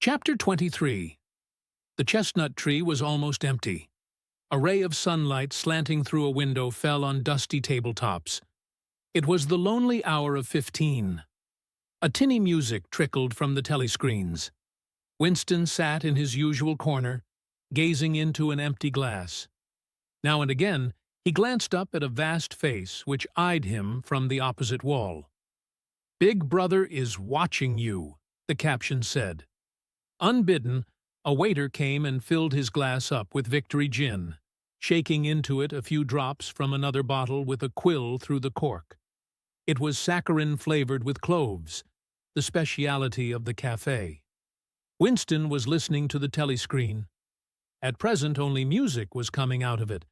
Chapter 23. The chestnut tree was almost empty. A ray of sunlight slanting through a window fell on dusty tabletops. It was the lonely hour of 15. A tinny music trickled from the telescreens. Winston sat in his usual corner, gazing into an empty glass. Now and again, he glanced up at a vast face which eyed him from the opposite wall. "Big Brother is watching you," the caption said. Unbidden, a waiter came and filled his glass up with Victory gin, shaking into it a few drops from another bottle with a quill through the cork. It was saccharin flavored with cloves, the speciality of the café. Winston was listening to the telescreen. At present only music was coming out of it,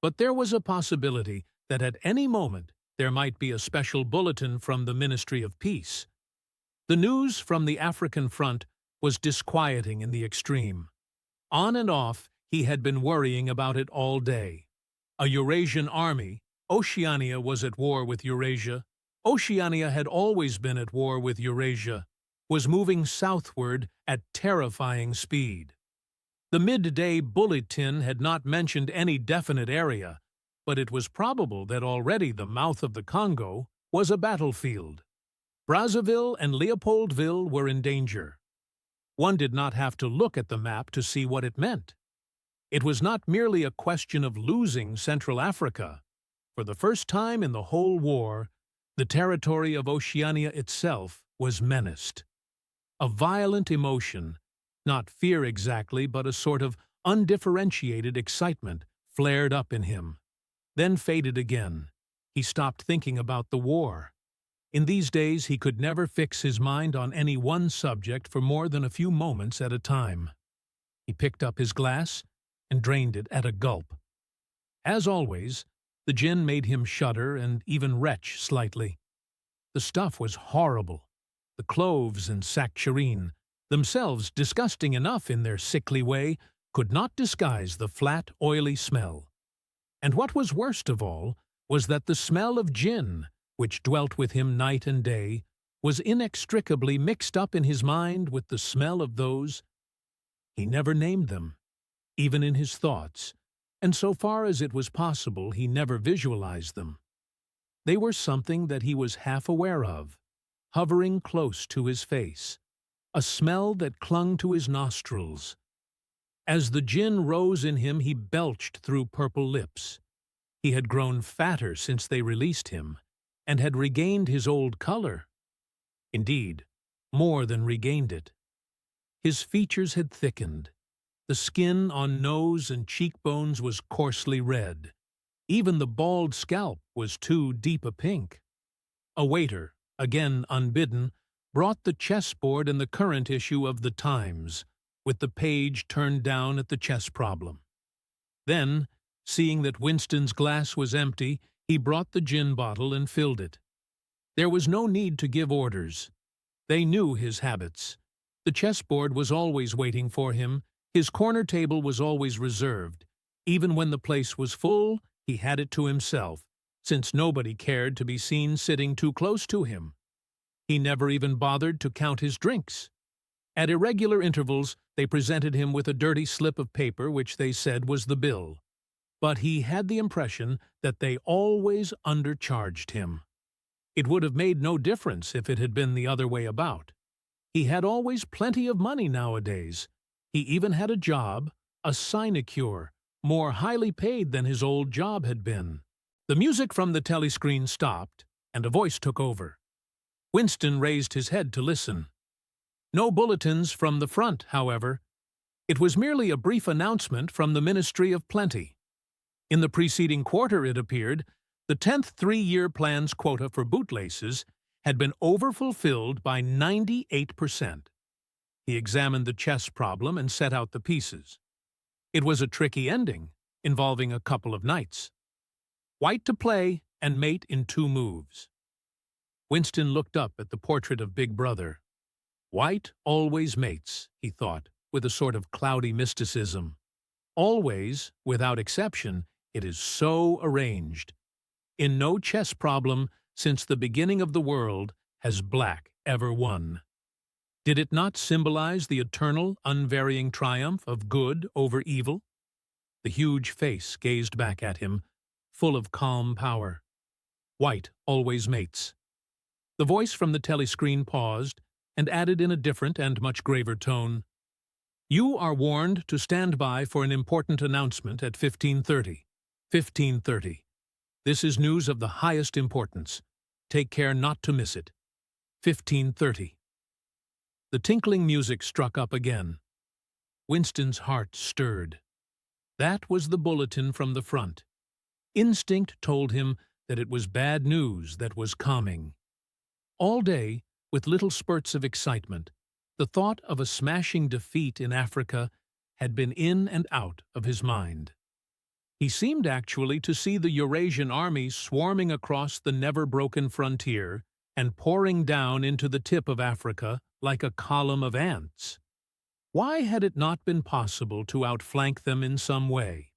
but there was a possibility that at any moment there might be a special bulletin from the Ministry of Peace. The news from the African front was disquieting in the extreme. On and off, he had been worrying about it all day. A Eurasian army, Oceania was at war with Eurasia. Oceania had always been at war with Eurasia, was moving southward at terrifying speed. The midday bulletin had not mentioned any definite area, but it was probable that already the mouth of the Congo was a battlefield. Brazzaville and Leopoldville were in danger. One did not have to look at the map to see what it meant. It was not merely a question of losing Central Africa. For the first time in the whole war, the territory of Oceania itself was menaced. A violent emotion, not fear exactly, but a sort of undifferentiated excitement, flared up in him, then faded again. He stopped thinking about the war. In these days he could never fix his mind on any one subject for more than a few moments at a time. He picked up his glass and drained it at a gulp. As always, the gin made him shudder and even retch slightly. The stuff was horrible. The cloves and saccharin, themselves disgusting enough in their sickly way, could not disguise the flat, oily smell. And what was worst of all was that the smell of gin, which dwelt with him night and day, was inextricably mixed up in his mind with the smell of those. He never named them, even in his thoughts, and so far as it was possible he never visualized them. They were something that he was half aware of, hovering close to his face, a smell that clung to his nostrils. As the gin rose in him, he belched through purple lips. He had grown fatter since they released him, and had regained his old color. Indeed, more than regained it. His features had thickened. The skin on nose and cheekbones was coarsely red. Even the bald scalp was too deep a pink. A waiter, again unbidden, brought the chessboard and the current issue of the Times, with the page turned down at the chess problem. Then, seeing that Winston's glass was empty, he brought the gin bottle and filled it. There was no need to give orders. They knew his habits. The chessboard was always waiting for him. His corner table was always reserved. Even when the place was full, he had it to himself, since nobody cared to be seen sitting too close to him. He never even bothered to count his drinks. At irregular intervals, they presented him with a dirty slip of paper which they said was the bill. But he had the impression that they always undercharged him. It would have made no difference if it had been the other way about. He had always plenty of money nowadays. He even had a job, a sinecure, more highly paid than his old job had been. The music from the telescreen stopped, and a voice took over. Winston raised his head to listen. No bulletins from the front, however. It was merely a brief announcement from the Ministry of Plenty. In the preceding quarter, it appeared, the 10th three-year plan's quota for bootlaces had been overfulfilled by 98%. He examined the chess problem and set out the pieces. It was a tricky ending, involving a couple of knights. White to play and mate in 2 moves. Winston looked up at the portrait of Big Brother. White always mates, he thought, with a sort of cloudy mysticism. Always, without exception, it is so arranged. In no chess problem since the beginning of the world has black ever won. Did it not symbolize the eternal, unvarying triumph of good over evil? The huge face gazed back at him, full of calm power. White always mates. The voice from the telescreen paused and added in a different and much graver tone, "You are warned to stand by for an important announcement at 15:30. 15:30. This is news of the highest importance. Take care not to miss it. 15:30. The tinkling music struck up again. Winston's heart stirred. That was the bulletin from the front. Instinct told him that it was bad news that was coming. All day, with little spurts of excitement, the thought of a smashing defeat in Africa had been in and out of his mind. He seemed actually to see the Eurasian army swarming across the never-broken frontier and pouring down into the tip of Africa like a column of ants. Why had it not been possible to outflank them in some way?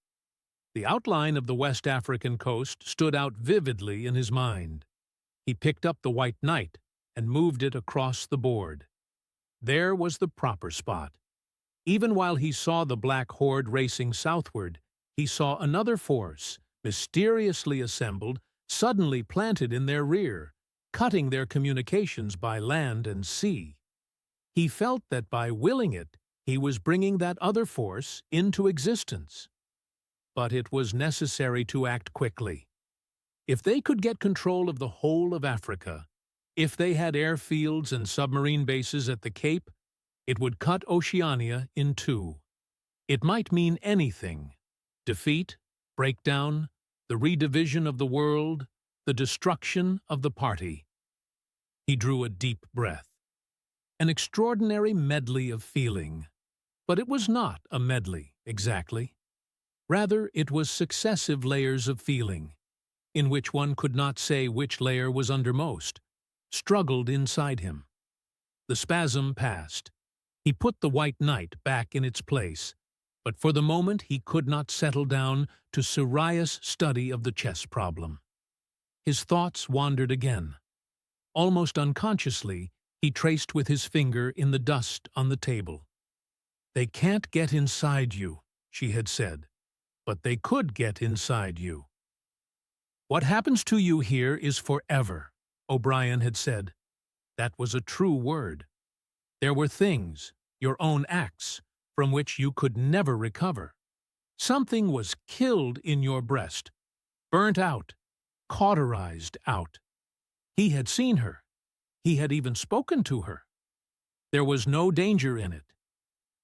The outline of the West African coast stood out vividly in his mind. He picked up the white knight and moved it across the board. There was the proper spot. Even while he saw the black horde racing southward, he saw another force, mysteriously assembled, suddenly planted in their rear, cutting their communications by land and sea. He felt that by willing it, he was bringing that other force into existence. But it was necessary to act quickly. If they could get control of the whole of Africa, if they had airfields and submarine bases at the Cape, it would cut Oceania in two. It might mean anything: defeat, breakdown, the redivision of the world, the destruction of the party. He drew a deep breath. An extraordinary medley of feeling. But it was not a medley, exactly. Rather, it was successive layers of feeling, in which one could not say which layer was undermost, struggled inside him. The spasm passed. He put the white knight back in its place, but for the moment he could not settle down to serious study of the chess problem. His thoughts wandered again. Almost unconsciously, he traced with his finger in the dust on the table. "They can't get inside you," she had said, "but they could get inside you." "What happens to you here is forever," O'Brien had said. That was a true word. There were things, your own acts, from which you could never recover. Something was killed in your breast, burnt out, cauterized out. He had seen her. He had even spoken to her. There was no danger in it.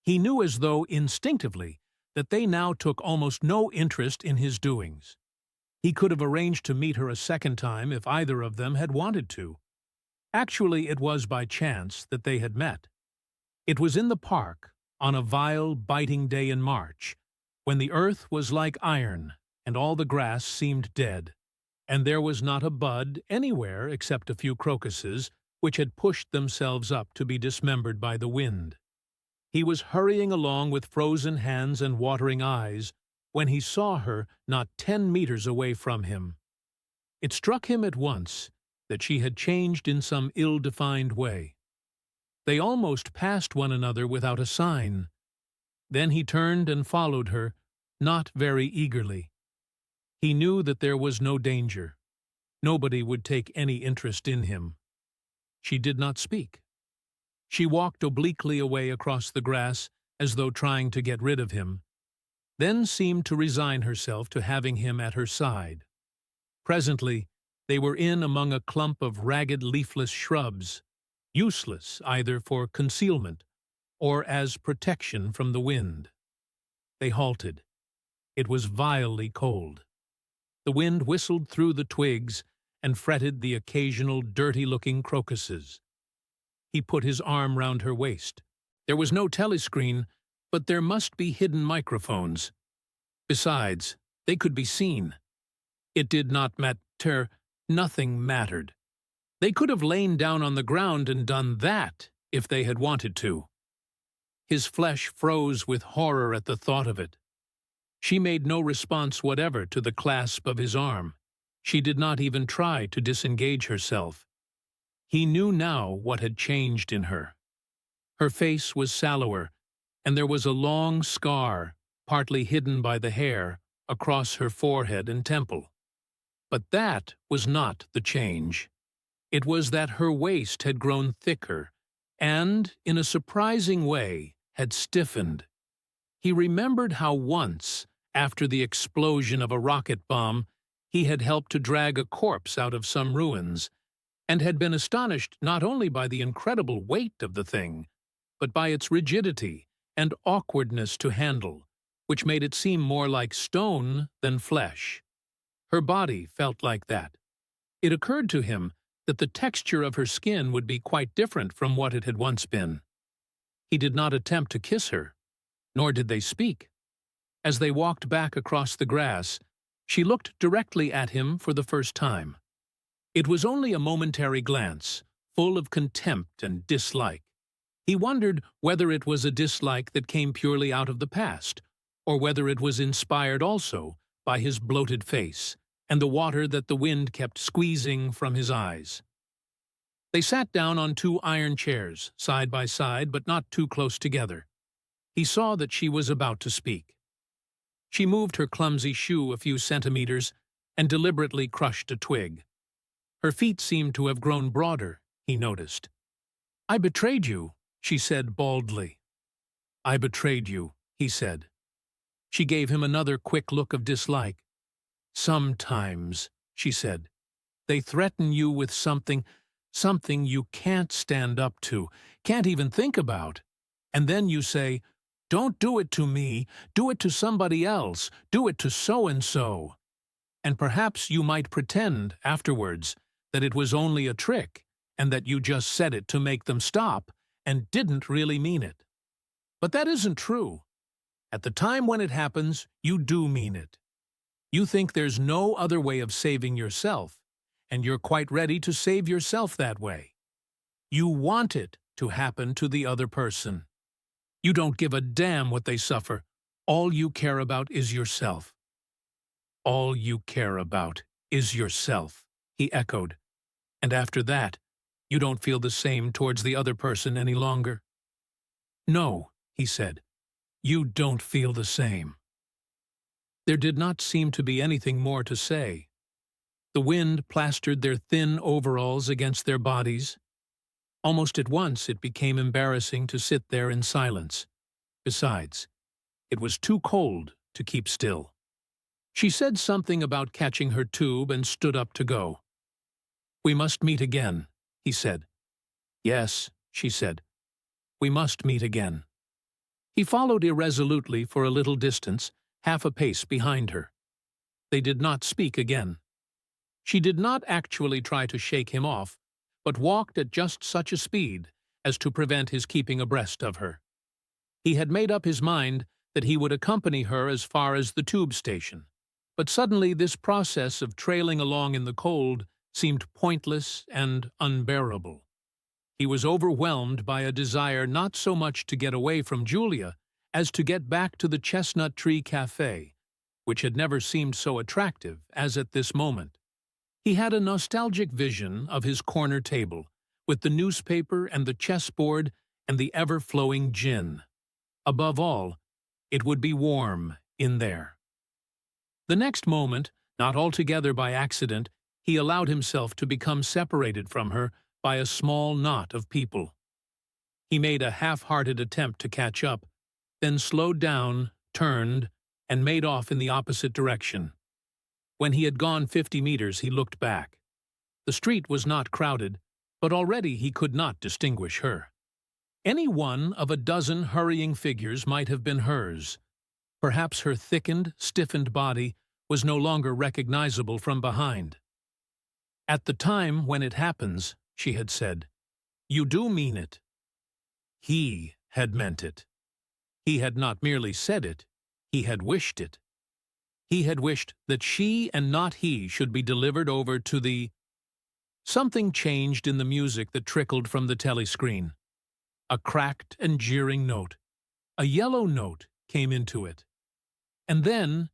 He knew as though instinctively that they now took almost no interest in his doings. He could have arranged to meet her a second time if either of them had wanted to. Actually, it was by chance that they had met. It was in the park, on a vile, biting day in March, when the earth was like iron and all the grass seemed dead, and there was not a bud anywhere except a few crocuses which had pushed themselves up to be dismembered by the wind. He was hurrying along with frozen hands and watering eyes when he saw her not 10 meters away from him. It struck him at once that she had changed in some ill-defined way. They almost passed one another without a sign. Then he turned and followed her, not very eagerly. He knew that there was no danger. Nobody would take any interest in him. She did not speak. She walked obliquely away across the grass as though trying to get rid of him, then seemed to resign herself to having him at her side. Presently, they were in among a clump of ragged leafless shrubs, useless either for concealment or as protection from the wind. They halted. It was vilely cold. The wind whistled through the twigs and fretted the occasional dirty-looking crocuses. He put his arm round her waist. There was no telescreen, but there must be hidden microphones. Besides, they could be seen. It did not matter. Nothing mattered. They could have lain down on the ground and done that if they had wanted to. His flesh froze with horror at the thought of it. She made no response whatever to the clasp of his arm. She did not even try to disengage herself. He knew now what had changed in her. Her face was sallower, and there was a long scar, partly hidden by the hair, across her forehead and temple. But that was not the change. It was that her waist had grown thicker and, in a surprising way, had stiffened. He remembered how once, after the explosion of a rocket bomb, he had helped to drag a corpse out of some ruins, and had been astonished not only by the incredible weight of the thing, but by its rigidity and awkwardness to handle, which made it seem more like stone than flesh. Her body felt like that. It occurred to him that the texture of her skin would be quite different from what it had once been. He did not attempt to kiss her, nor did they speak. As they walked back across the grass, she looked directly at him for the first time. It was only a momentary glance, full of contempt and dislike. He wondered whether it was a dislike that came purely out of the past, or whether it was inspired also by his bloated face and the water that the wind kept squeezing from his eyes. They sat down on 2 iron chairs, side by side but not too close together. He saw that she was about to speak. She moved her clumsy shoe a few centimeters and deliberately crushed a twig. Her feet seemed to have grown broader, he noticed. "I betrayed you," she said baldly. "I betrayed you," he said. She gave him another quick look of dislike. "Sometimes," she said, "they threaten you with something you can't stand up to, can't even think about. And then you say, 'Don't do it to me, do it to somebody else, do it to so-and-so.' And perhaps you might pretend, afterwards, that it was only a trick, and that you just said it to make them stop, and didn't really mean it. But that isn't true. At the time when it happens, you do mean it. You think there's no other way of saving yourself, and you're quite ready to save yourself that way. You want it to happen to the other person. You don't give a damn what they suffer. All you care about is yourself." "All you care about is yourself," he echoed. "And after that, you don't feel the same towards the other person any longer?" "No," he said. "You don't feel the same." There did not seem to be anything more to say. The wind plastered their thin overalls against their bodies. Almost at once it became embarrassing to sit there in silence. Besides, it was too cold to keep still. She said something about catching her tube and stood up to go. "We must meet again," he said. "Yes," she said. "We must meet again." He followed irresolutely for a little distance, half a pace behind her. They did not speak again. She did not actually try to shake him off, but walked at just such a speed as to prevent his keeping abreast of her. He had made up his mind that he would accompany her as far as the tube station, but suddenly this process of trailing along in the cold seemed pointless and unbearable. He was overwhelmed by a desire not so much to get away from Julia as to get back to the Chestnut Tree Café, which had never seemed so attractive as at this moment. He had a nostalgic vision of his corner table, with the newspaper and the chessboard and the ever-flowing gin. Above all, it would be warm in there. The next moment, not altogether by accident, he allowed himself to become separated from her by a small knot of people. He made a half-hearted attempt to catch up, then slowed down, turned, and made off in the opposite direction. When he had gone 50 meters, he looked back. The street was not crowded, but already he could not distinguish her. Any one of a dozen hurrying figures might have been hers. Perhaps her thickened, stiffened body was no longer recognizable from behind. "At the time when it happens," she had said, "you do mean it." He had meant it. He had not merely said it, he had wished it. He had wished that she and not he should be delivered over to the... Something changed in the music that trickled from the telescreen. A cracked and jeering note, a yellow note, came into it. And then,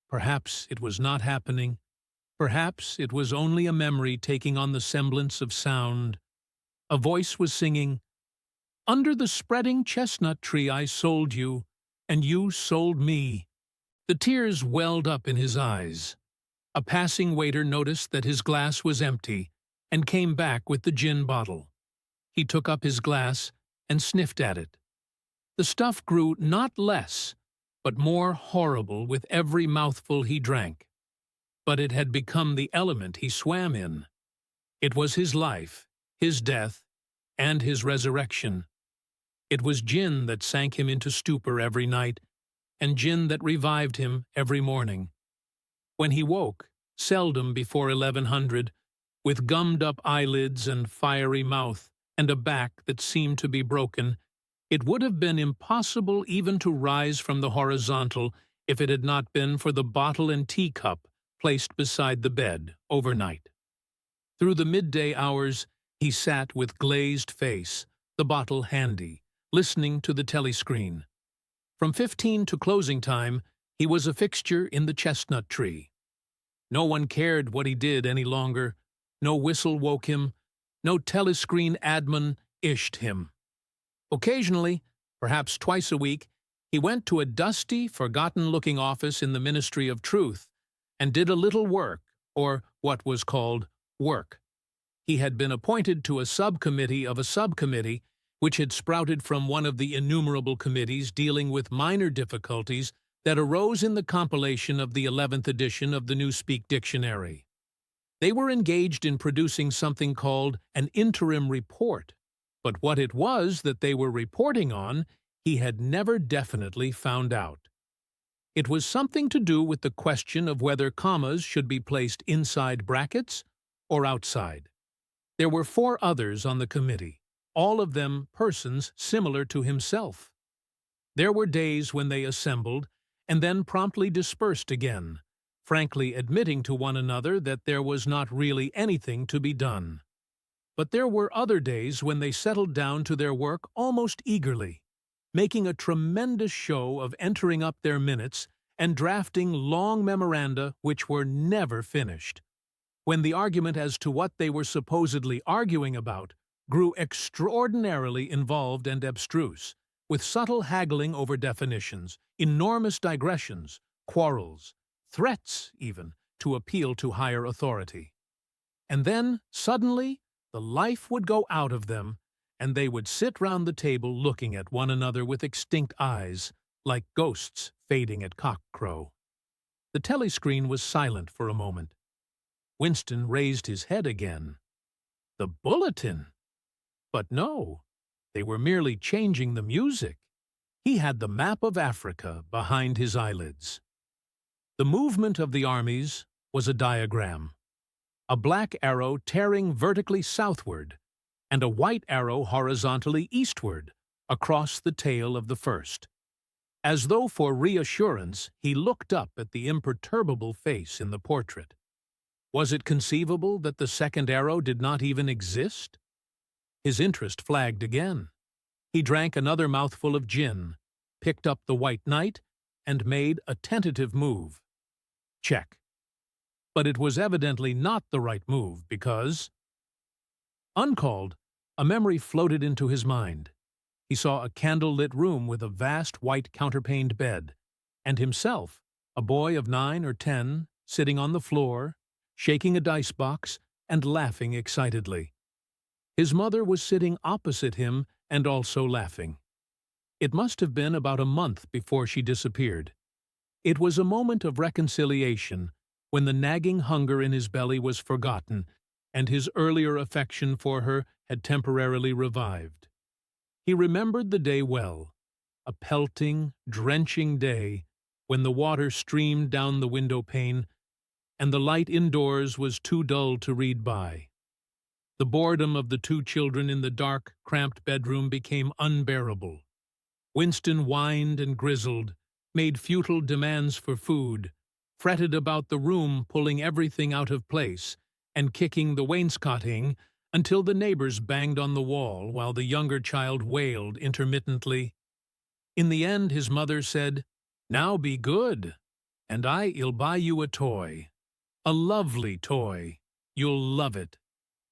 perhaps it was not happening, perhaps it was only a memory taking on the semblance of sound, a voice was singing, Under the spreading chestnut tree I sold you, and you sold me." The tears welled up in his eyes. A passing waiter noticed that his glass was empty and came back with the gin bottle. He took up his glass and sniffed at it. The stuff grew not less, but more horrible with every mouthful he drank. But it had become the element he swam in. It was his life, his death, and his resurrection. It was gin that sank him into stupor every night, and gin that revived him every morning. When he woke, seldom before 1100, with gummed-up eyelids and fiery mouth, and a back that seemed to be broken, it would have been impossible even to rise from the horizontal if it had not been for the bottle and teacup placed beside the bed overnight. Through the midday hours, he sat with glazed face, the bottle handy, listening to the telescreen. From 15 to closing time, he was a fixture in the chestnut tree. No one cared what he did any longer. No whistle woke him. No telescreen admon ished him. Occasionally, perhaps twice a week, he went to a dusty, forgotten-looking office in the Ministry of Truth and did a little work, or what was called work. He had been appointed to a subcommittee of a subcommittee which had sprouted from one of the innumerable committees dealing with minor difficulties that arose in the compilation of the 11th edition of the Newspeak Dictionary. They were engaged in producing something called an interim report, but what it was that they were reporting on, he had never definitely found out. It was something to do with the question of whether commas should be placed inside brackets or outside. There were 4 others on the committee, all of them persons similar to himself. There were days when they assembled and then promptly dispersed again, frankly admitting to one another that there was not really anything to be done. But there were other days when they settled down to their work almost eagerly, making a tremendous show of entering up their minutes and drafting long memoranda which were never finished. When the argument as to what they were supposedly arguing about grew extraordinarily involved and abstruse, with subtle haggling over definitions, enormous digressions, quarrels, threats even, to appeal to higher authority. And then, suddenly, the life would go out of them, and they would sit round the table looking at one another with extinct eyes, like ghosts fading at cock-crow. The telescreen was silent for a moment. Winston raised his head again. The bulletin! But no, they were merely changing the music. He had the map of Africa behind his eyelids. The movement of the armies was a diagram. A black arrow tearing vertically southward, and a white arrow horizontally eastward, across the tail of the first. As though for reassurance, he looked up at the imperturbable face in the portrait. Was it conceivable that the second arrow did not even exist? His interest flagged again. He drank another mouthful of gin, picked up the White Knight, and made a tentative move. Check. But it was evidently not the right move because, uncalled, a memory floated into his mind. He saw a candle-lit room with a vast white counterpaned bed, and himself, a boy of 9 or 10, sitting on the floor, shaking a dice box and laughing excitedly. His mother was sitting opposite him and also laughing. It must have been about a month before she disappeared. It was a moment of reconciliation, when the nagging hunger in his belly was forgotten and his earlier affection for her had temporarily revived. He remembered the day well, a pelting, drenching day when the water streamed down the window pane and the light indoors was too dull to read by. The boredom of the 2 children in the dark, cramped bedroom became unbearable. Winston whined and grizzled, made futile demands for food, fretted about the room, pulling everything out of place and kicking the wainscoting until the neighbors banged on the wall while the younger child wailed intermittently. In the end, his mother said, "Now be good, and I'll buy you a toy. A lovely toy. You'll love it."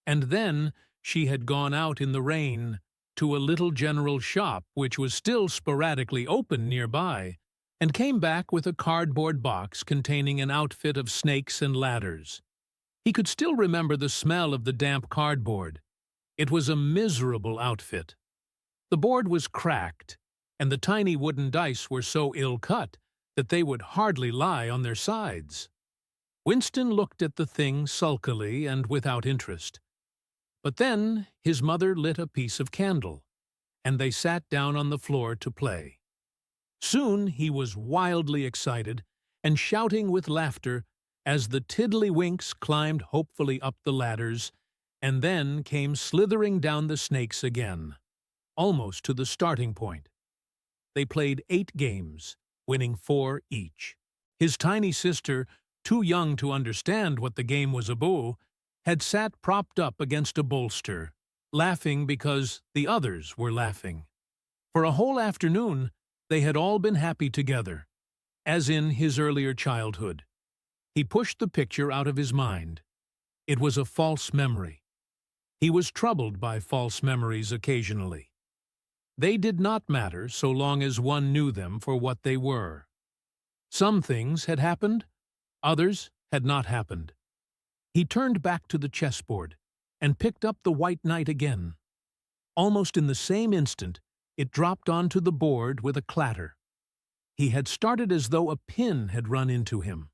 And then she had gone out in the rain, to a little general shop which was still sporadically open nearby, and came back with a cardboard box containing an outfit of snakes and ladders. He could still remember the smell of the damp cardboard. It was a miserable outfit. The board was cracked, and the tiny wooden dice were so ill-cut that they would hardly lie on their sides. Winston looked at the thing sulkily and without interest. But then his mother lit a piece of candle, and they sat down on the floor to play. Soon he was wildly excited and shouting with laughter as the tiddlywinks climbed hopefully up the ladders and then came slithering down the snakes again, almost to the starting point. They played 8 games, winning 4 each. His tiny sister, too young to understand what the game was about, had sat propped up against a bolster, laughing because the others were laughing. For a whole afternoon, they had all been happy together, as in his earlier childhood. He pushed the picture out of his mind. It was a false memory. He was troubled by false memories occasionally. They did not matter so long as one knew them for what they were. Some things had happened, others had not happened. He turned back to the chessboard and picked up the white knight again. Almost in the same instant, it dropped onto the board with a clatter. He had started as though a pin had run into him.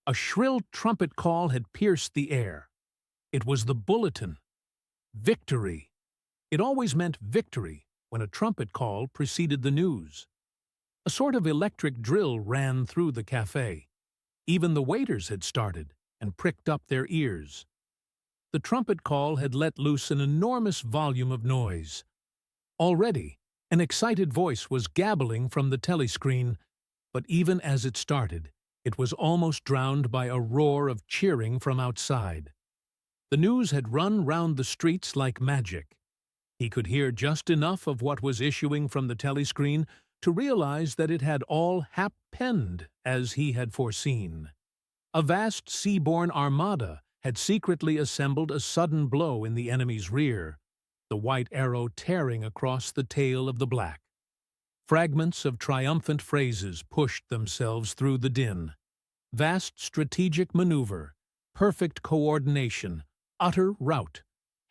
A shrill trumpet call had pierced the air. It was the bulletin. Victory! It always meant victory when a trumpet call preceded the news. A sort of electric drill ran through the cafe. Even the waiters had started and pricked up their ears. The trumpet call had let loose an enormous volume of noise. Already, an excited voice was gabbling from the telescreen, but even as it started, it was almost drowned by a roar of cheering from outside. The news had run round the streets like magic. He could hear just enough of what was issuing from the telescreen to realize that it had all happened as he had foreseen. A vast sea-borne armada had secretly assembled a sudden blow in the enemy's rear, the white arrow tearing across the tail of the black. Fragments of triumphant phrases pushed themselves through the din. Vast strategic maneuver, perfect coordination, utter rout,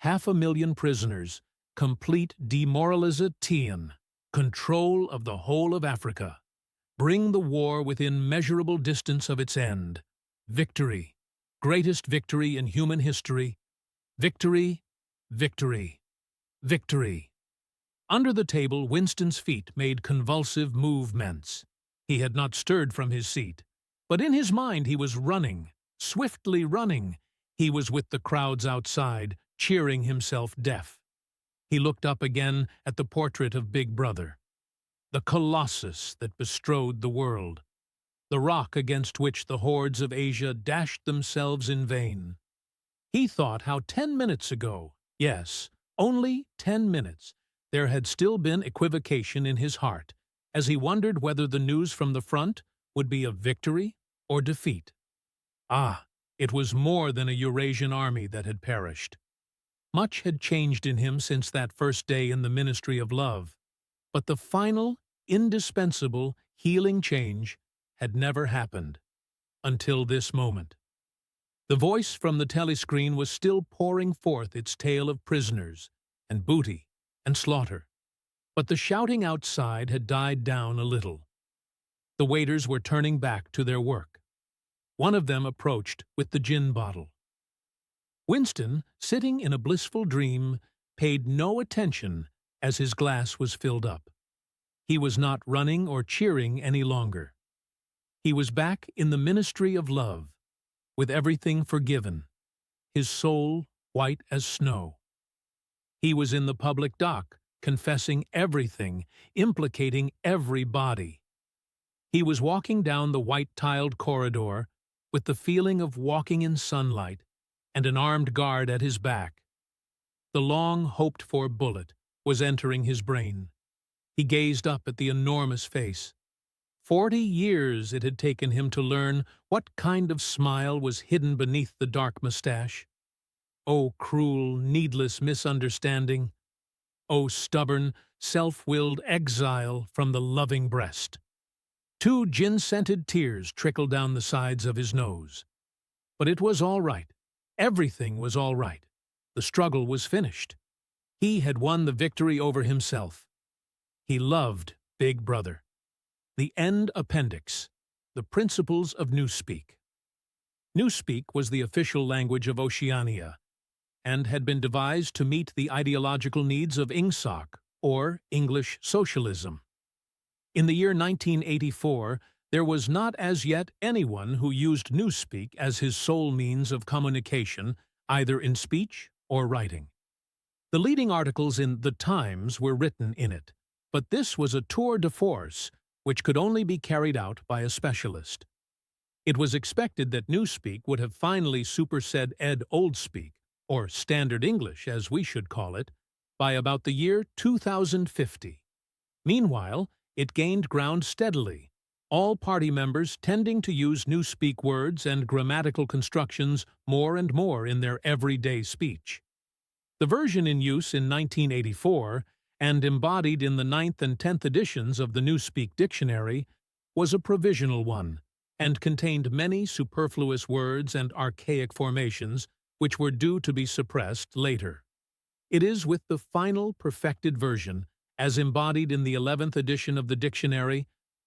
500,000 prisoners, complete demoralization, control of the whole of Africa. Bring the war within measurable distance of its end. Victory, greatest victory in human history. Victory, victory, victory. Under the table, Winston's feet made convulsive movements. He had not stirred from his seat, but in his mind he was running, swiftly running. He was with the crowds outside, cheering himself deaf. He looked up again at the portrait of Big Brother, the colossus that bestrode the world, the rock against which the hordes of Asia dashed themselves in vain. He thought how 10 minutes ago, yes, only 10 minutes, there had still been equivocation in his heart, as he wondered whether the news from the front would be of victory or defeat. Ah, it was more than a Eurasian army that had perished. Much had changed in him since that first day in the ministry of love, but the final, indispensable, healing change had never happened until this moment. The voice from the telescreen was still pouring forth its tale of prisoners and booty and slaughter, but the shouting outside had died down a little. The waiters were turning back to their work. One of them approached with the gin bottle. Winston, sitting in a blissful dream, paid no attention as his glass was filled up. He was not running or cheering any longer. He was back in the ministry of love, with everything forgiven, his soul white as snow. He was in the public dock, confessing everything, implicating everybody. He was walking down the white-tiled corridor with the feeling of walking in sunlight and an armed guard at his back. The long hoped-for bullet was entering his brain. He gazed up at the enormous face. 40 years it had taken him to learn what kind of smile was hidden beneath the dark mustache. Oh, cruel, needless misunderstanding! O stubborn, self-willed exile from the loving breast. 2 gin-scented tears trickled down the sides of his nose. But it was all right. Everything was all right. The struggle was finished. He had won the victory over himself. He loved Big Brother. The End Appendix. The Principles of Newspeak. Newspeak was the official language of Oceania, and had been devised to meet the ideological needs of Ingsoc, or English socialism. In the year 1984, there was not as yet anyone who used Newspeak as his sole means of communication, either in speech or writing. The leading articles in The Times were written in it, but this was a tour de force which could only be carried out by a specialist. It was expected that Newspeak would have finally superseded Oldspeak, or Standard English as we should call it, by about the year 2050. Meanwhile, it gained ground steadily, all party members tending to use Newspeak words and grammatical constructions more and more in their everyday speech. The version in use in 1984, and embodied in the 9th and 10th editions of the Newspeak Dictionary, was a provisional one, and contained many superfluous words and archaic formations which were due to be suppressed later. It is with the final perfected version, as embodied in the 11th edition of the dictionary,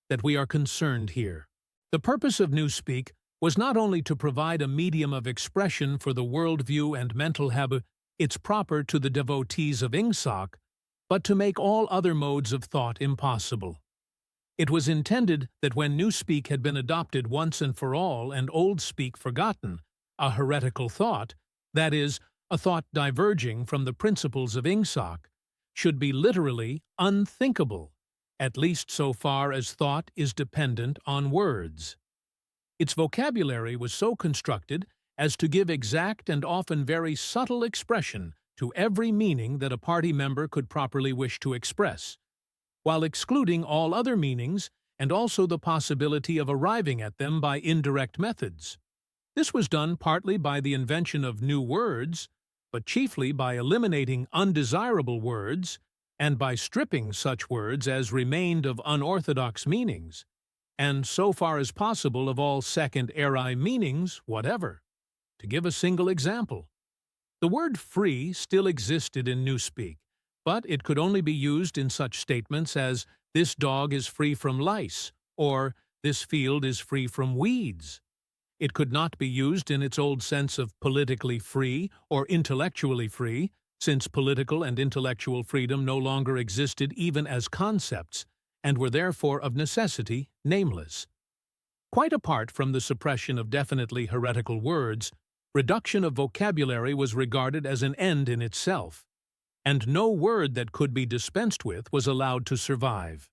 that we are concerned here. The purpose of Newspeak was not only to provide a medium of expression for the worldview and mental habits proper to the devotees of Ingsoc, but to make all other modes of thought impossible. It was intended that when Newspeak had been adopted once and for all and Oldspeak forgotten, a heretical thought, that is, a thought diverging from the principles of Ingsoc, should be literally unthinkable, at least so far as thought is dependent on words. Its vocabulary was so constructed as to give exact and often very subtle expression to every meaning that a party member could properly wish to express, while excluding all other meanings and also the possibility of arriving at them by indirect methods. This was done partly by the invention of new words, but chiefly by eliminating undesirable words and by stripping such words as remained of unorthodox meanings, and so far as possible of all second-ary meanings whatever. To give a single example, the word free still existed in Newspeak, but it could only be used in such statements as "this dog is free from lice" or "this field is free from weeds." It could not be used in its old sense of politically free or intellectually free, since political and intellectual freedom no longer existed even as concepts, and were therefore of necessity nameless. Quite apart from the suppression of definitely heretical words, reduction of vocabulary was regarded as an end in itself, and no word that could be dispensed with was allowed to survive.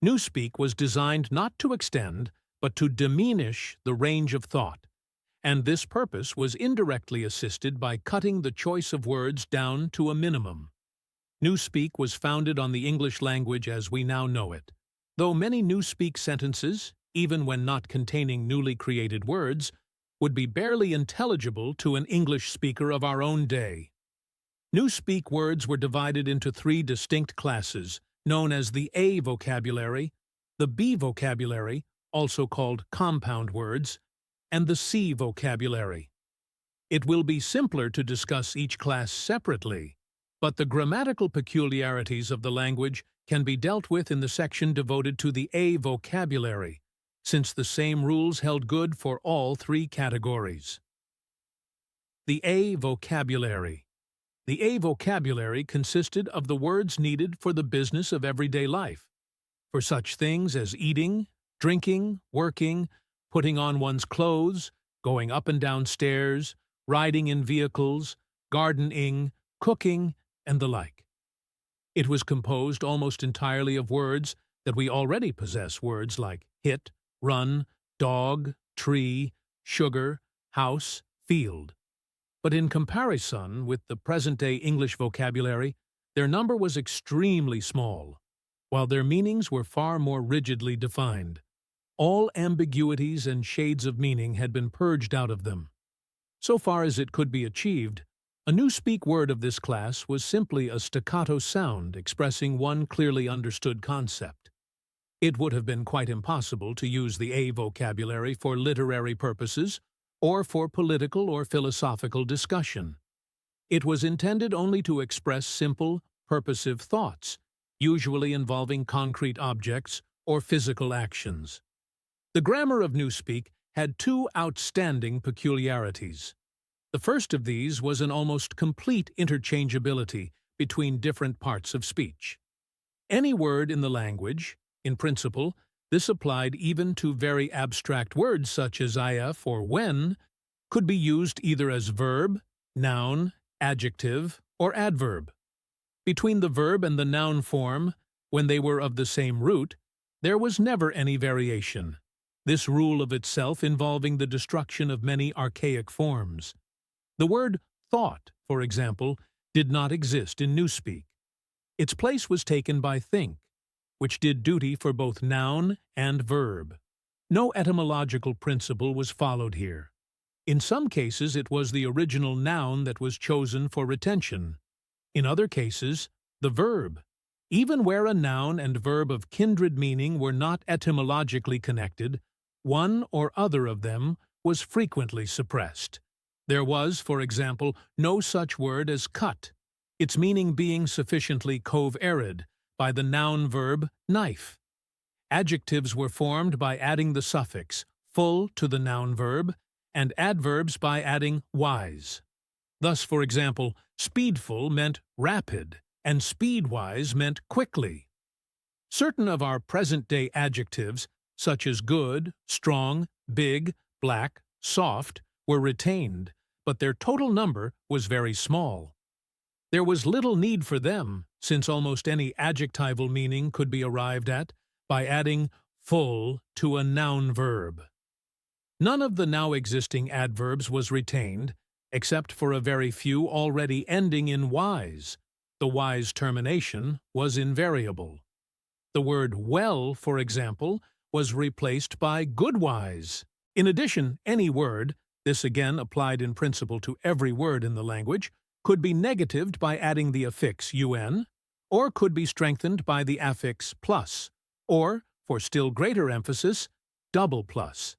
Newspeak was designed not to extend, but to diminish the range of thought, and this purpose was indirectly assisted by cutting the choice of words down to a minimum. Newspeak was founded on the English language as we now know it, though many Newspeak sentences, even when not containing newly created words, would be barely intelligible to an English speaker of our own day. Newspeak words were divided into 3 distinct classes, known as the A vocabulary, the B vocabulary, also called compound words, and the C vocabulary. It will be simpler to discuss each class separately, but the grammatical peculiarities of the language can be dealt with in the section devoted to the A vocabulary, since the same rules held good for all 3 categories. The A vocabulary. The A vocabulary consisted of the words needed for the business of everyday life, for such things as eating, drinking, working, putting on one's clothes, going up and down stairs, riding in vehicles, gardening, cooking, and the like. It was composed almost entirely of words that we already possess, words like hit, run, dog, tree, sugar, house, field. But in comparison with the present-day English vocabulary, their number was extremely small, while their meanings were far more rigidly defined. All ambiguities and shades of meaning had been purged out of them. So far as it could be achieved, A newspeak word of this class was simply a staccato sound expressing one clearly understood concept. It would have been quite impossible to use the A vocabulary for literary purposes or for political or philosophical discussion. It was intended only to express simple, purposive thoughts, usually involving concrete objects or physical actions. The grammar of newspeak had two outstanding peculiarities. The first of these was an almost complete interchangeability between different parts of speech. Any word in the language, in principle, this applied even to very abstract words such as if or when, could be used either as verb, noun, adjective, or adverb. Between the verb and the noun form, when they were of the same root, there was never any variation, this rule of itself involving the destruction of many archaic forms. The word thought, for example, did not exist in newspeak. Its place was taken by think, which did duty for both noun and verb. No etymological principle was followed here. In some cases, it was the original noun that was chosen for retention. In other cases, the verb. Even where a noun and verb of kindred meaning were not etymologically connected, one or other of them was frequently suppressed. There was, for example, no such word as cut, its meaning being sufficiently cove-arid by the noun-verb knife. Adjectives were formed by adding the suffix full to the noun-verb, and adverbs by adding wise. Thus, for example, speedful meant rapid, and speedwise meant quickly. Certain of our present-day adjectives, such as good, strong, big, black, soft, were retained, but their total number was very small. There was little need for them, since almost any adjectival meaning could be arrived at by adding full to a noun verb. None of the now existing adverbs was retained, except for a very few already ending in wise. The wise termination was invariable. The word well, for example, was replaced by goodwise. In addition, any word, this again applied in principle to every word in the language, could be negatived by adding the affix un, or could be strengthened by the affix plus, or, for still greater emphasis, double plus.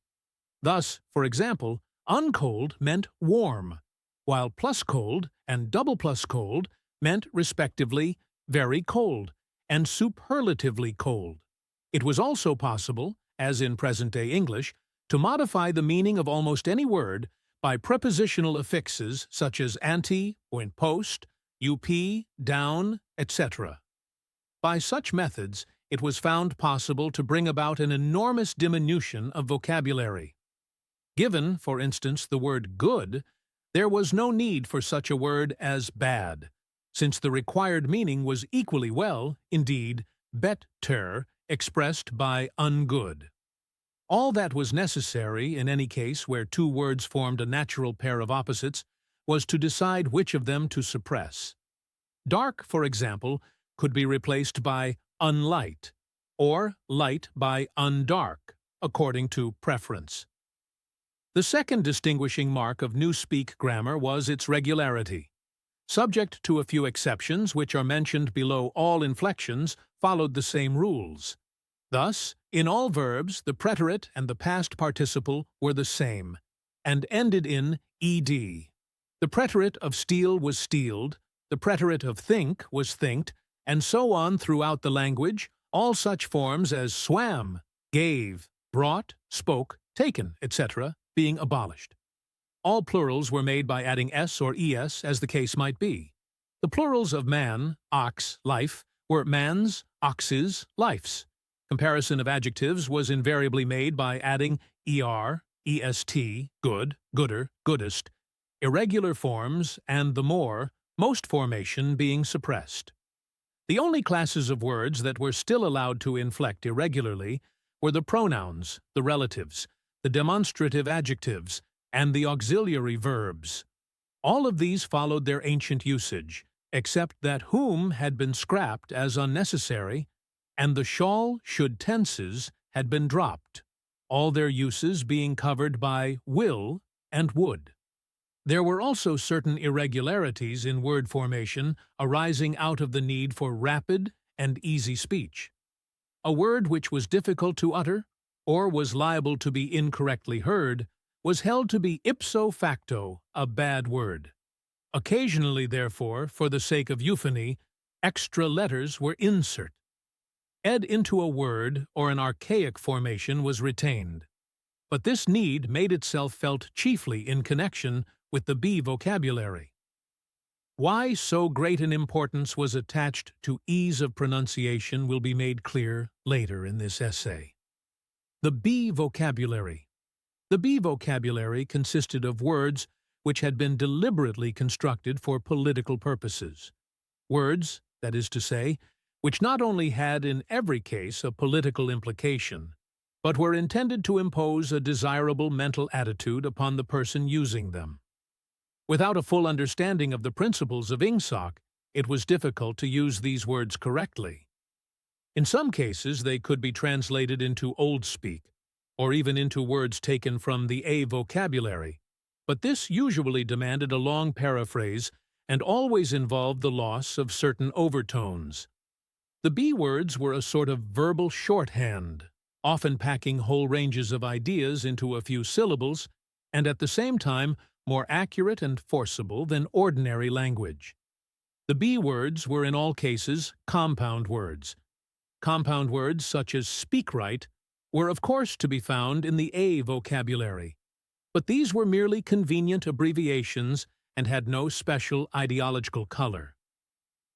Thus, for example, uncold meant warm, while plus cold and double plus cold meant, respectively, very cold and superlatively cold. It was also possible, as in present-day English, to modify the meaning of almost any word by prepositional affixes such as ante, or in post, up, down, etc. By such methods, it was found possible to bring about an enormous diminution of vocabulary. Given, for instance, the word good, there was no need for such a word as bad, since the required meaning was equally well, indeed, better, expressed by ungood. All that was necessary, in any case where two words formed a natural pair of opposites, was to decide which of them to suppress. Dark, for example, could be replaced by unlight, or light by undark, according to preference. The second distinguishing mark of newspeak grammar was its regularity. Subject to a few exceptions, which are mentioned below, all inflections followed the same rules. Thus, in all verbs, the preterite and the past participle were the same, and ended in ed. The preterite of steal was stealed, the preterite of think was thinked, and so on throughout the language, all such forms as swam, gave, brought, spoke, taken, etc., being abolished. All plurals were made by adding s or es as the case might be. The plurals of man, ox, life, were mans, oxes, lifes. Comparison of adjectives was invariably made by adding er, est, good, gooder, goodest, irregular forms, and the more, most formation being suppressed. The only classes of words that were still allowed to inflect irregularly were the pronouns, the relatives, the demonstrative adjectives, and the auxiliary verbs. All of these followed their ancient usage, except that whom had been scrapped as unnecessary, and the shall should tenses had been dropped, all their uses being covered by will and would. There were also certain irregularities in word formation arising out of the need for rapid and easy speech. A word which was difficult to utter, or was liable to be incorrectly heard, was held to be ipso facto a bad word. Occasionally, therefore, for the sake of euphony, extra letters were insert. Ed into a word or an archaic formation was retained. But this need made itself felt chiefly in connection with the B vocabulary. Why so great an importance was attached to ease of pronunciation will be made clear later in this essay. The B vocabulary. The B vocabulary consisted of words which had been deliberately constructed for political purposes. Words, that is to say, which not only had in every case a political implication, but were intended to impose a desirable mental attitude upon the person using them. Without a full understanding of the principles of Ingsoc, it was difficult to use these words correctly. In some cases, they could be translated into Old Speak, or even into words taken from the A vocabulary, but this usually demanded a long paraphrase and always involved the loss of certain overtones. The B words were a sort of verbal shorthand, often packing whole ranges of ideas into a few syllables, and at the same time more accurate and forcible than ordinary language. The B words were in all cases compound words. Compound words such as speak right were of course to be found in the A vocabulary, but these were merely convenient abbreviations and had no special ideological color.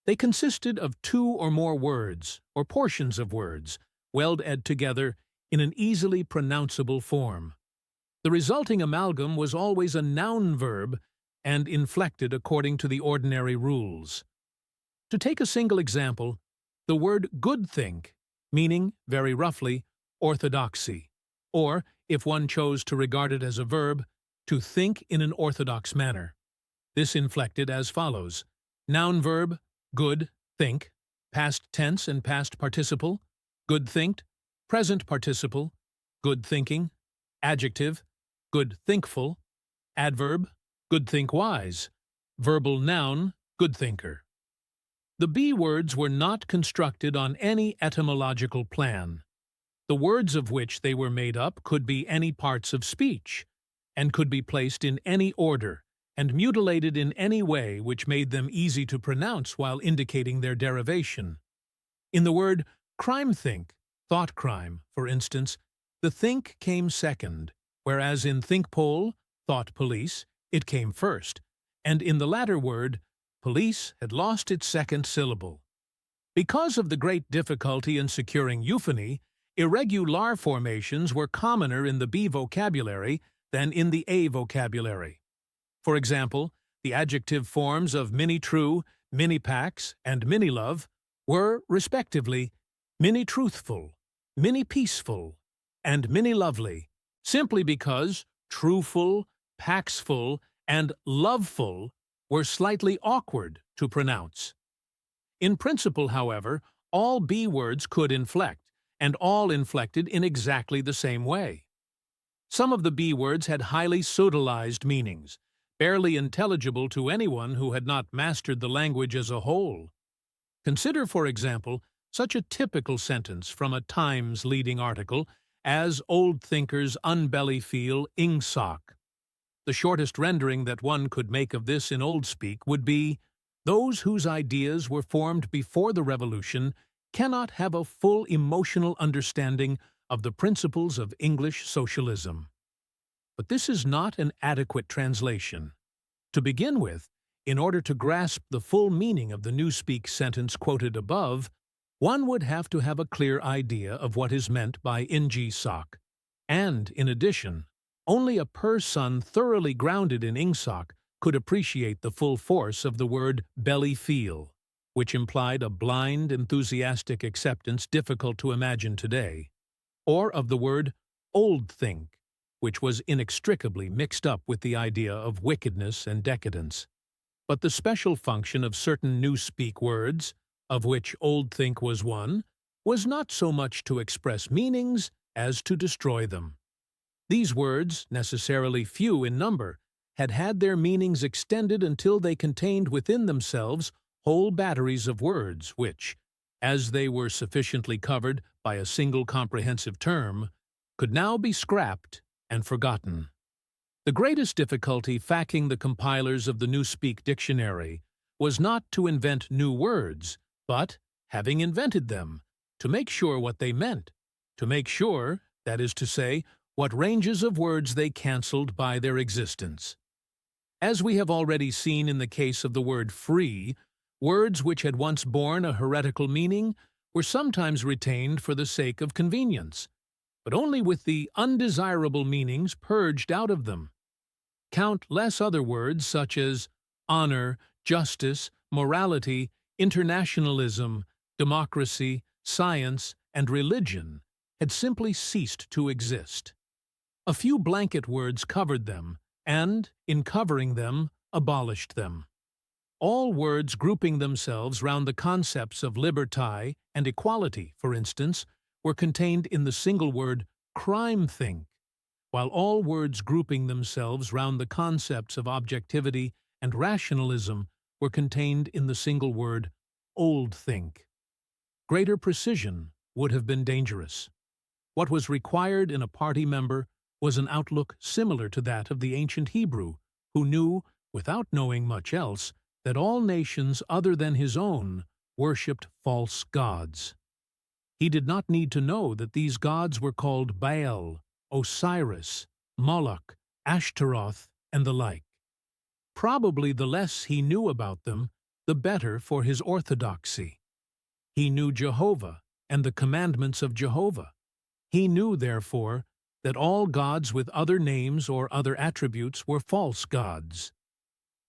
They consisted of two or more words, or portions of words, welded together in an easily pronounceable form. The resulting amalgam was always a noun verb and inflected according to the ordinary rules. To take a single example, the word good think, meaning, very roughly, orthodoxy, or, if one chose to regard it as a verb, to think in an orthodox manner. This inflected as follows: noun verb, good, think, past tense and past participle, good thinked, present participle, good thinking, adjective, good thinkful, adverb, good think wise, verbal noun, good thinker. The B words were not constructed on any etymological plan. The words of which they were made up could be any parts of speech, and could be placed in any order, and mutilated in any way which made them easy to pronounce while indicating their derivation. In the word crime think, thought crime, for instance, the think came second, whereas in think pole, thought police, it came first, and in the latter word, police had lost its second syllable. Because of the great difficulty in securing euphony, irregular formations were commoner in the B vocabulary than in the A vocabulary. For example, the adjective forms of mini-true, mini-pax, and mini-love were, respectively, mini-truthful, mini-peaceful, and mini-lovely, simply because truthful, paxful, and loveful were slightly awkward to pronounce. In principle, however, all B words could inflect, and all inflected in exactly the same way. Some of the B words had highly pseudolized meanings, barely intelligible to anyone who had not mastered the language as a whole. Consider, for example, such a typical sentence from a Times leading article as Old Thinkers Unbelly Feel Ingsoc. The shortest rendering that one could make of this in Old Speak would be, those whose ideas were formed before the Revolution cannot have a full emotional understanding of the principles of English socialism. But this is not an adequate translation. To begin with, in order to grasp the full meaning of the Newspeak sentence quoted above, one would have to have a clear idea of what is meant by Ingsoc, and, in addition, only a person thoroughly grounded in Ingsoc could appreciate the full force of the word belly feel, which implied a blind, enthusiastic acceptance difficult to imagine today, or of the word old think, which was inextricably mixed up with the idea of wickedness and decadence. But the special function of certain Newspeak words, of which old think was one, was not so much to express meanings as to destroy them. These words, necessarily few in number, had had their meanings extended until they contained within themselves whole batteries of words which, as they were sufficiently covered by a single comprehensive term, could now be scrapped and forgotten. The greatest difficulty facing the compilers of the Newspeak Dictionary was not to invent new words, but, having invented them, to make sure what they meant, to make sure, that is to say, what ranges of words they cancelled by their existence. As we have already seen in the case of the word free, words which had once borne a heretical meaning were sometimes retained for the sake of convenience, but only with the undesirable meanings purged out of them. Countless other words such as honor, justice, morality, internationalism, democracy, science, and religion had simply ceased to exist. A few blanket words covered them, and, in covering them, abolished them. All words grouping themselves round the concepts of liberty and equality, for instance, were contained in the single word crime-think, while all words grouping themselves round the concepts of objectivity and rationalism were contained in the single word old-think. Greater precision would have been dangerous. What was required in a party member was an outlook similar to that of the ancient Hebrew, who knew, without knowing much else, that all nations other than his own worshipped false gods. He did not need to know that these gods were called Baal, Osiris, Moloch, Ashtaroth, and the like. Probably the less he knew about them, the better for his orthodoxy. He knew Jehovah and the commandments of Jehovah. He knew, therefore, that all gods with other names or other attributes were false gods.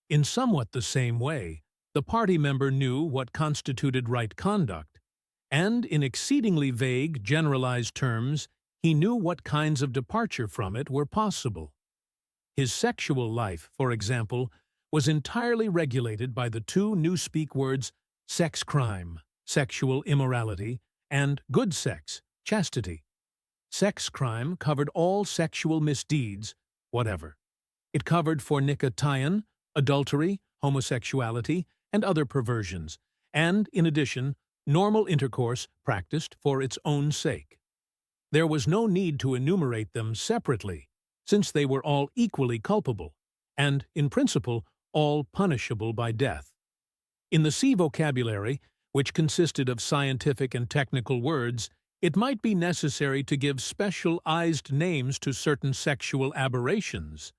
In somewhat the same way, the party member knew what constituted right conduct, and in exceedingly vague, generalized terms, he knew what kinds of departure from it were possible. His sexual life, for example, was entirely regulated by the two Newspeak words sex crime, sexual immorality, and good sex, chastity. Sex crime covered all sexual misdeeds, whatever. It covered fornication, adultery, homosexuality, and other perversions, and, in addition, normal intercourse practiced for its own sake. There was no need to enumerate them separately, since they were all equally culpable, and, in principle, all punishable by death. In the C vocabulary, which consisted of scientific and technical words, it might be necessary to give specialized names to certain sexual aberrations,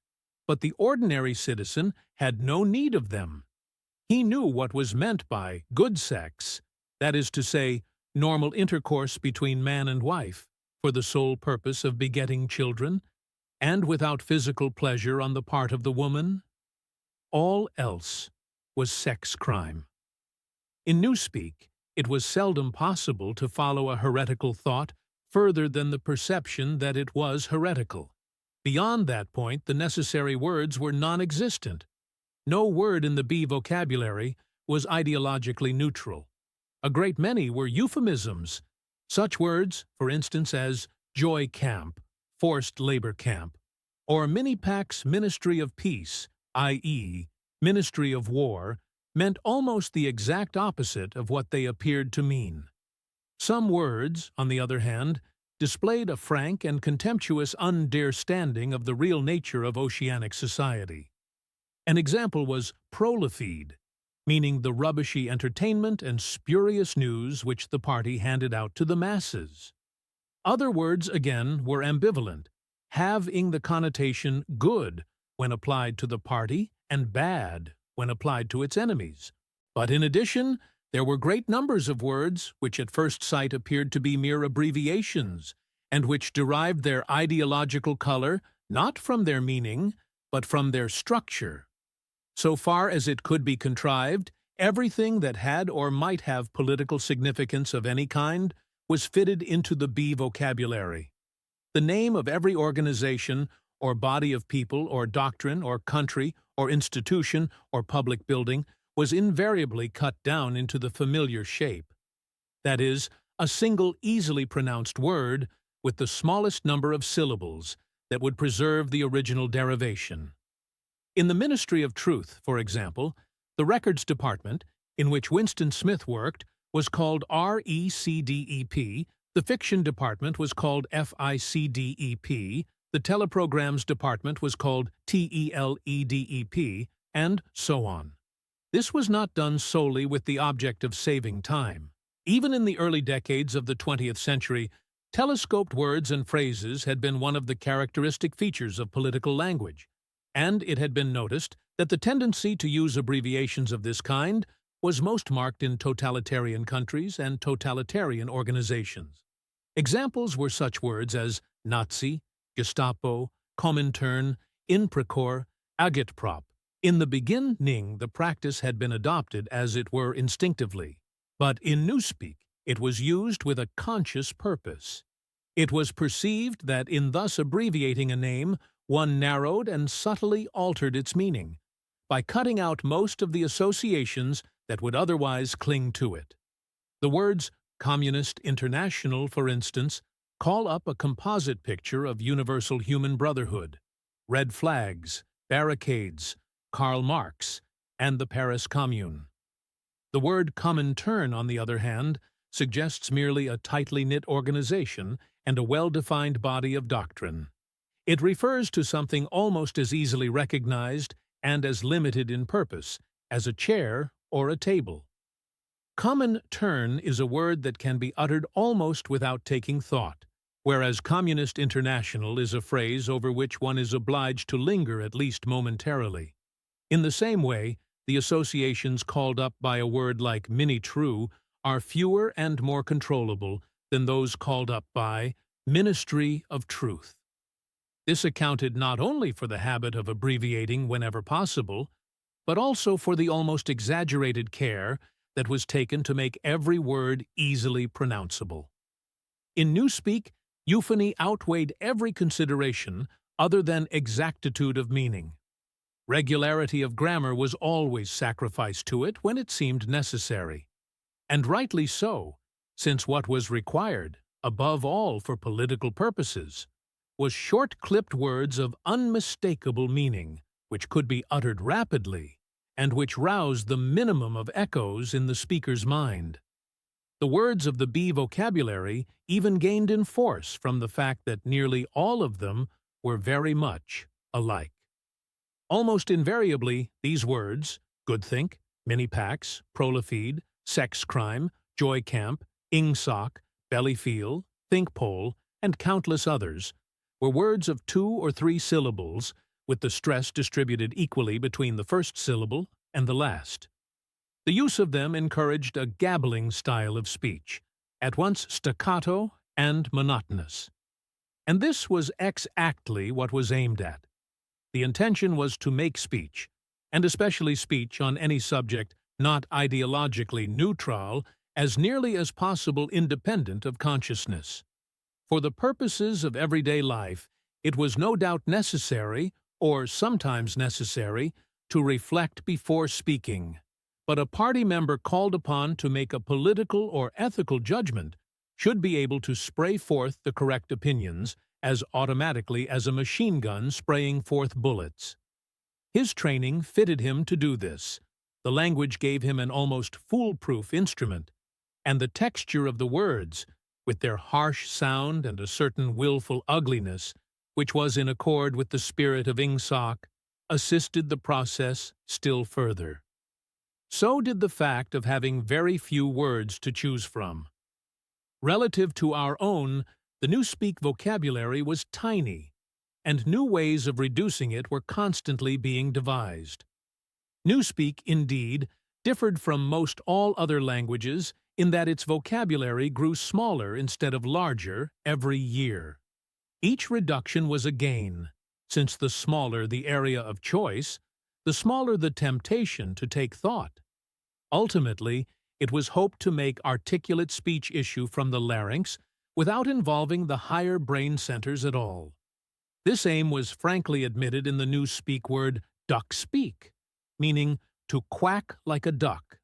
but the ordinary citizen had no need of them. He knew what was meant by good sex, that is to say, normal intercourse between man and wife, for the sole purpose of begetting children, and without physical pleasure on the part of the woman. All else was sex crime. In Newspeak, it was seldom possible to follow a heretical thought further than the perception that it was heretical. Beyond that point, the necessary words were non-existent. No word in the B vocabulary was ideologically neutral. A great many were euphemisms. Such words, for instance, as joy camp, forced labor camp, or Minipac's Ministry of Peace, i.e., Ministry of War, meant almost the exact opposite of what they appeared to mean. Some words, on the other hand, displayed a frank and contemptuous understanding of the real nature of oceanic society. An example was prolifide, meaning the rubbishy entertainment and spurious news which the party handed out to the masses. Other words, again, were ambivalent, having the connotation good when applied to the party and bad when applied to its enemies. But in addition, there were great numbers of words which at first sight appeared to be mere abbreviations, and which derived their ideological color not from their meaning, but from their structure. So far as it could be contrived, everything that had or might have political significance of any kind was fitted into the B vocabulary. The name of every organization, or body of people, or doctrine, or country, or institution, or public building was invariably cut down into the familiar shape. That is, a single easily pronounced word with the smallest number of syllables that would preserve the original derivation. In the Ministry of Truth, for example, the Records Department, in which Winston Smith worked, was called RECDEP, the Fiction Department was called FICDEP, the Teleprograms Department was called TELEDEP, and so on. This was not done solely with the object of saving time. Even in the early decades of the 20th century, telescoped words and phrases had been one of the characteristic features of political language, and it had been noticed that the tendency to use abbreviations of this kind was most marked in totalitarian countries and totalitarian organizations. Examples were such words as Nazi, Gestapo, Komintern, Inprecor, Agitprop. In the beginning, the practice had been adopted as it were instinctively, but in Newspeak it was used with a conscious purpose. It was perceived that in thus abbreviating a name, one narrowed and subtly altered its meaning, by cutting out most of the associations that would otherwise cling to it. The words Communist International, for instance, call up a composite picture of universal human brotherhood, red flags, barricades, Karl Marx, and the Paris Commune. The word Comintern, on the other hand, suggests merely a tightly knit organization and a well-defined body of doctrine. It refers to something almost as easily recognized and as limited in purpose as a chair or a table. Comintern is a word that can be uttered almost without taking thought, whereas Communist International is a phrase over which one is obliged to linger at least momentarily. In the same way, the associations called up by a word like mini-true are fewer and more controllable than those called up by Ministry of Truth. This accounted not only for the habit of abbreviating whenever possible, but also for the almost exaggerated care that was taken to make every word easily pronounceable. In Newspeak, euphony outweighed every consideration other than exactitude of meaning. Regularity of grammar was always sacrificed to it when it seemed necessary. And rightly so, since what was required, above all for political purposes, was short-clipped words of unmistakable meaning, which could be uttered rapidly, and which roused the minimum of echoes in the speaker's mind. The words of the B vocabulary even gained in force from the fact that nearly all of them were very much alike. Almost invariably, these words, goodthink, mini-pax, prolifeed, sex crime, joy camp, ingsoc, bellyfeel, thinkpole, and countless others, were words of 2 or 3 syllables, with the stress distributed equally between the first syllable and the last. The use of them encouraged a gabbling style of speech, at once staccato and monotonous. And this was exactly what was aimed at. The intention was to make speech, and especially speech on any subject not ideologically neutral, as nearly as possible independent of consciousness. For the purposes of everyday life, it was no doubt necessary, or sometimes necessary, to reflect before speaking. But a party member called upon to make a political or ethical judgment should be able to spray forth the correct opinions as automatically as a machine gun spraying forth bullets. His training fitted him to do this. The language gave him an almost foolproof instrument, and the texture of the words, with their harsh sound and a certain willful ugliness, which was in accord with the spirit of ingsoc, assisted the process still further. So did the fact of having very few words to choose from. Relative to our own, the Newspeak vocabulary was tiny, and new ways of reducing it were constantly being devised. Newspeak, indeed, differed from most all other languages in that its vocabulary grew smaller instead of larger every year. Each reduction was a gain, since the smaller the area of choice, the smaller the temptation to take thought. Ultimately, it was hoped to make articulate speech issue from the larynx without involving the higher brain centers at all. This aim was frankly admitted in the Newspeak word duck-speak, meaning to quack like a duck.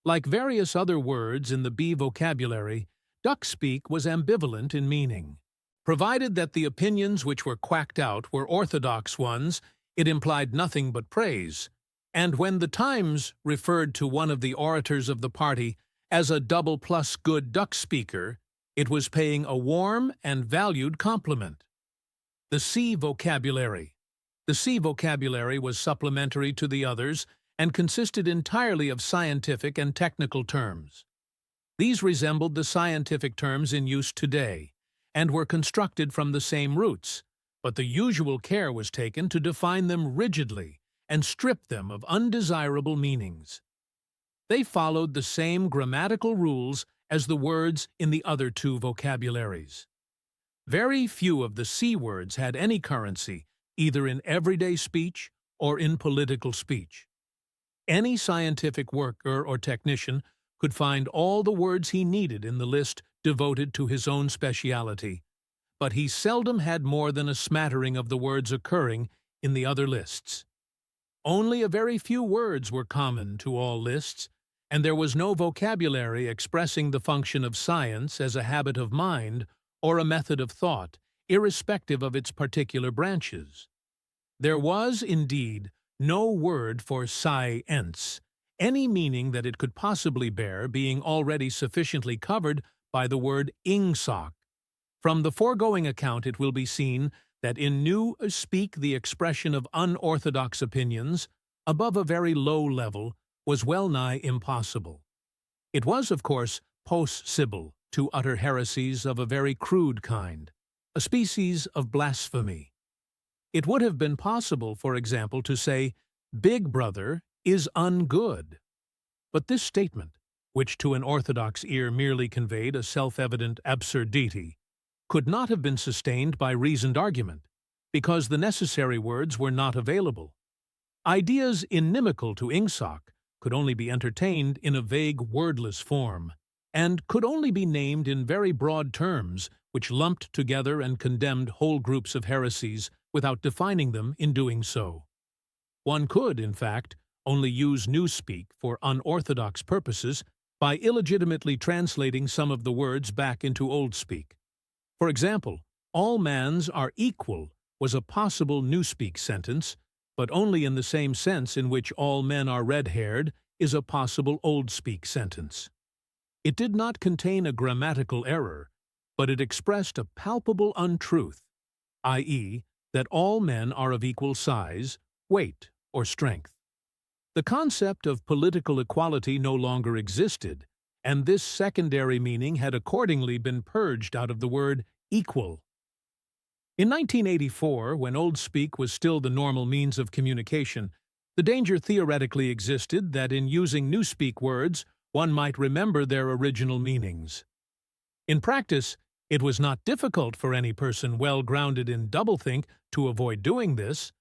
Like various other words in the B vocabulary, duck-speak was ambivalent in meaning. Provided that the opinions which were quacked out were orthodox ones, It implied nothing but praise, and when the Times referred to one of the orators of the party as a double-plus good duck speaker, it was paying a warm and valued compliment. The C vocabulary. The C vocabulary was supplementary to the others and consisted entirely of scientific and technical terms. These resembled the scientific terms in use today, and were constructed from the same roots, but the usual care was taken to define them rigidly and strip them of undesirable meanings. They followed the same grammatical rules as the words in the other two vocabularies. Very few of the C words had any currency, either in everyday speech or in political speech. Any scientific worker or technician could find all the words he needed in the list devoted to his own speciality, but he seldom had more than a smattering of the words occurring in the other lists. Only a very few words were common to all lists, and there was no vocabulary expressing the function of science as a habit of mind or a method of thought, irrespective of its particular branches. There was, indeed, no word for science, any meaning that it could possibly bear being already sufficiently covered by the word ingsoc. From the foregoing account it will be seen that in New Speak the expression of unorthodox opinions, above a very low level, was well nigh impossible. It was, of course, possible to utter heresies of a very crude kind, a species of blasphemy. It would have been possible, for example, to say, "Big Brother is ungood." But this statement, which to an orthodox ear merely conveyed a self-evident absurdity, could not have been sustained by reasoned argument, because the necessary words were not available. Ideas inimical to ingsoc could only be entertained in a vague, wordless form, and could only be named in very broad terms which lumped together and condemned whole groups of heresies without defining them in doing so. One could, in fact, only use Newspeak for unorthodox purposes by illegitimately translating some of the words back into Old Speak. For example, "all mans are equal" was a possible Newspeak sentence, but only in the same sense in which "all men are red-haired" is a possible Old Speak sentence. It did not contain a grammatical error, but it expressed a palpable untruth, i.e., that all men are of equal size, weight, or strength. The concept of political equality no longer existed, and this secondary meaning had accordingly been purged out of the word equal. In 1984, when Old Speak was still the normal means of communication, the danger theoretically existed that in using Newspeak words, one might remember their original meanings. In practice, it was not difficult for any person well grounded in doublethink to avoid doing this,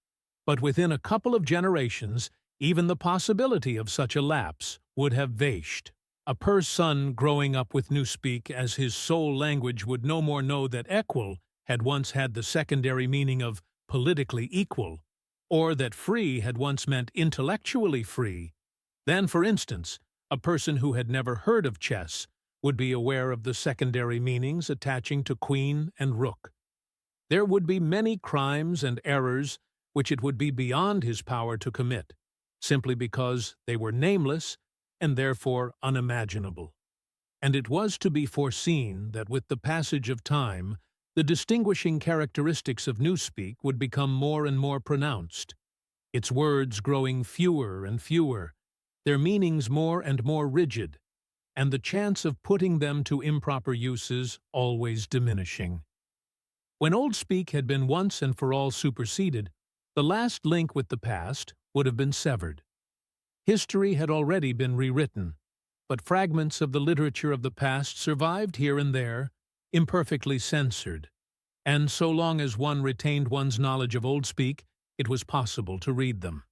but within a couple of generations, even the possibility of such a lapse would have vanished. A person growing up with Newspeak as his sole language would no more know that equal had once had the secondary meaning of politically equal, or that free had once meant intellectually free, than, for instance, a person who had never heard of chess would be aware of the secondary meanings attaching to queen and rook. There would be many crimes and errors which it would be beyond his power to commit, simply because they were nameless and therefore unimaginable. And it was to be foreseen that with the passage of time, the distinguishing characteristics of Newspeak would become more and more pronounced, its words growing fewer and fewer, their meanings more and more rigid, and the chance of putting them to improper uses always diminishing. When Old Speak had been once and for all superseded, the last link with the past would have been severed. History had already been rewritten, but fragments of the literature of the past survived here and there, imperfectly censored, and so long as one retained one's knowledge of Old Speak, it was possible to read them.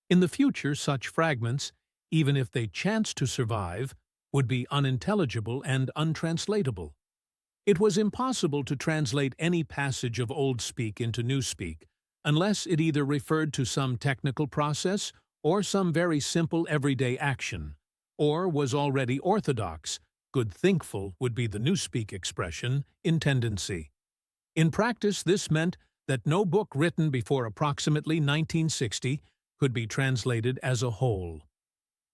In the future, such fragments, even if they chanced to survive, would be unintelligible and untranslatable. It was impossible to translate any passage of Old Speak into Newspeak, unless it either referred to some technical process or some very simple everyday action, or was already orthodox, good thinkful would be the Newspeak expression, in tendency. In practice, this meant that no book written before approximately 1960 could be translated as a whole.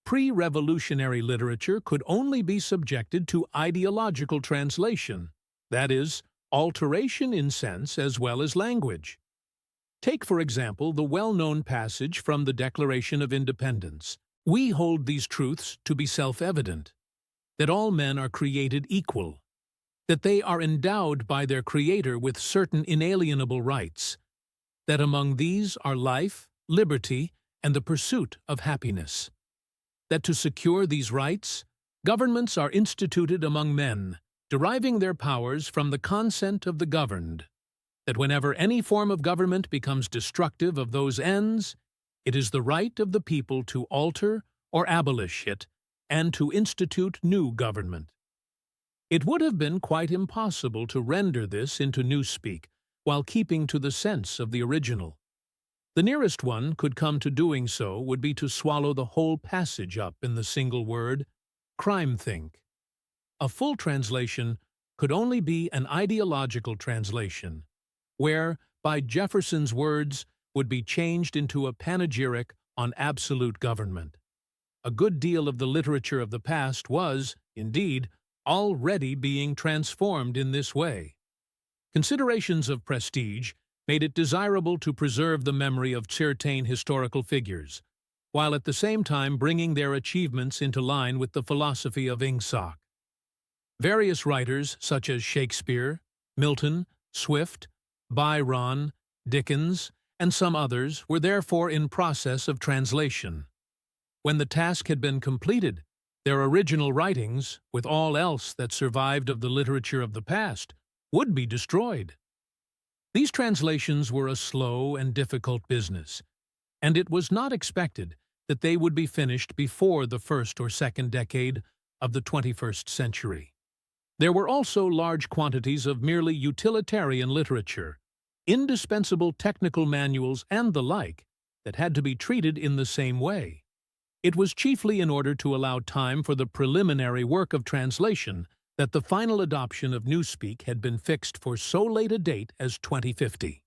Pre-revolutionary literature could only be subjected to ideological translation, that is, alteration in sense as well as language. Take, for example, the well-known passage from the Declaration of Independence. We hold these truths to be self-evident, that all men are created equal, that they are endowed by their Creator with certain inalienable rights, that among these are life, liberty, and the pursuit of happiness, that to secure these rights, governments are instituted among men, deriving their powers from the consent of the governed, that whenever any form of government becomes destructive of those ends, it is the right of the people to alter or abolish it and to institute new government. It would have been quite impossible to render this into newspeak while keeping to the sense of the original. The nearest one could come to doing so would be to swallow the whole passage up in the single word, crime think. A full translation could only be an ideological translation, where, by Jefferson's words, would be changed into a panegyric on absolute government. A good deal of the literature of the past was, indeed, already being transformed in this way. Considerations of prestige made it desirable to preserve the memory of certain historical figures, while at the same time bringing their achievements into line with the philosophy of Ingsoc. Various writers, such as Shakespeare, Milton, Swift, Byron, Dickens, and some others, were therefore in process of translation. When the task had been completed, their original writings, with all else that survived of the literature of the past, would be destroyed. These translations were a slow and difficult business, and it was not expected that they would be finished before the first or second decade of the 21st century. There were also large quantities of merely utilitarian literature, indispensable technical manuals and the like, that had to be treated in the same way. It was chiefly in order to allow time for the preliminary work of translation that the final adoption of newspeak had been fixed for so late a date as 2050.